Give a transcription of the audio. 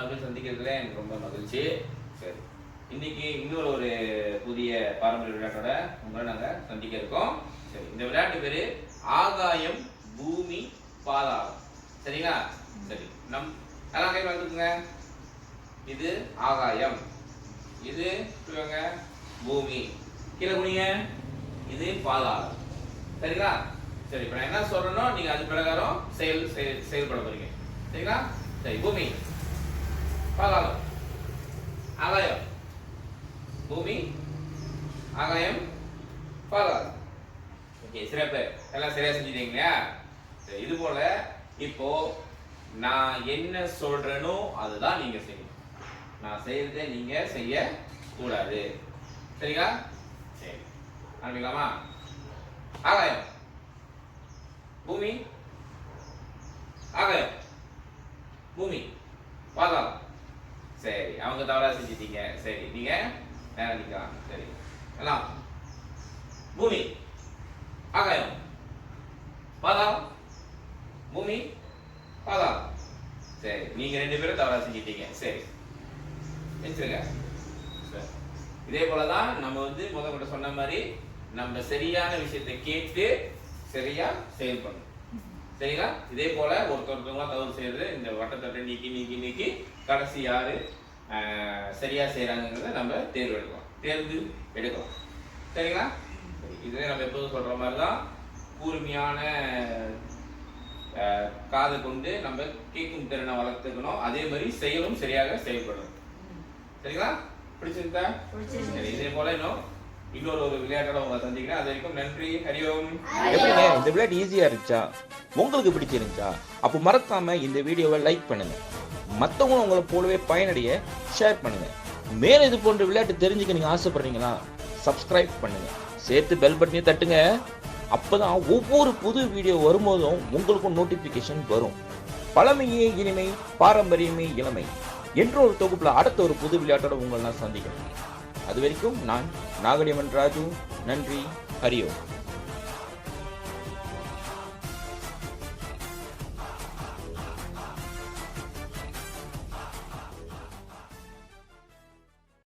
மறுபடியும் சந்திக்கிறதுல எனக்கு ரொம்ப மகிழ்ச்சி. சரி, இன்னைக்கு இன்னொரு ஒரு புதிய பாரம்பரிய விளையாட்டோட உங்களை நாங்கள் சந்திக்க இருக்கோம். சரி, இந்த விளையாட்டு பேரு ஆகாயம் பூமி பாதாளம். சரிங்களா? சரி, எல்லாம் கை வந்துக்குங்க. இது ஆகாயம், இது பூமி, கீழே குனிங்க, இது பாதாளம். சரிங்களா? சரி, இப்ப நான் என்ன சொல்றேனோ நீங்க அது பிரகாரம் செயல்பட போறீங்க. சரிங்களா? சரி, பூமி, பாதாளம், ஆகாயம், பூமி, ஆகாயம், பாதாளம். ஓகே, சிறப்பு. எல்லாம் சரியா செஞ்சுட்டீங்க இல்லையா? சரி, இது போல இப்போ நான் என்ன சொல்றேனோ அதுதான் நீங்க செய்யணும். நான் செய்யறதை நீங்க செய்ய கூடாது. சரிங்களா? சரி, ஆரம்பிக்கலாமா? ஆகாயம், பூமி, ஆகாயம், பூமி, பாதாளம். சரி, அவங்க தவறா செஞ்சிட்டீங்க. சரி, நீங்க நேரம் நிக்கலாம். சரி, எல்லாம் பூமி, ஆகாயம், பாதாளம், பூமி, பாதாளம். சரி, நீங்க 2 பேரும் தவறா செஞ்சிட்டீங்க. சரி, வச்சிருங்க. இதே போலதான் நம்ம முதல்ல சொன்ன மாதிரி நம்ம சரியான விஷயத்தை கேட்டு சரியா செயல்படணும். சரிங்களா? இதே போல ஒருத்தவங்களா தவறு செய்யறது இந்த வட்டத்தட்டை நீக்கி நீக்கி நீக்கி கடைசி யாரு சரியா செய்யறாங்கிறத நம்ம தேர்ந்து எடுக்கலாம். சரிங்களா? இதுவே நம்ம எப்போதும் சொல்ற மாதிரிதான் கூர்மையான காது கொண்டு நம்ம கேட்கும் திறனை வளர்த்துக்கணும். அதே மாதிரி செயலும் சரியாக செயல்படணும். சரிங்களா? பிடிச்சிருந்தா? சரி, இதே போல இன்னொரு ஒரு விளையாட்டோட உங்களை சந்திக்கிறேன். அது வரைக்கும் நன்றி. ஹரியோம். எப்படிங்க இந்த விளையாட்டு ஈஸியா இருந்துச்சா? உங்களுக்கு பிடிச்சிருந்துச்சா? அப்போ மறக்காம இந்த வீடியோவை லைக் பண்ணுங்க. மற்றவங்களும் உங்களை போலவே பயனடைய ஷேர் பண்ணுங்க. மேலும் இது போன்ற விளையாட்டு தெரிஞ்சுக்க நீங்க ஆசைப்படுறீங்களா? சப்ஸ்கிரைப் பண்ணுங்க. சேர்த்து பெல் பட்டனையும் தட்டுங்க. அப்பதான் ஒவ்வொரு புது வீடியோ வரும்போதும் உங்களுக்கும் நோட்டிபிகேஷன் வரும். பழமையே இனிமை, பாரம்பரியமே இளமை என்ற ஒரு தொகுப்புல அடுத்த ஒரு புது விளையாட்டோட உங்களை நான் சந்திக்கிறேன். அது வரைக்கும் நான் நாகடிமன் ராஜு. நன்றி. ஹரியோம்.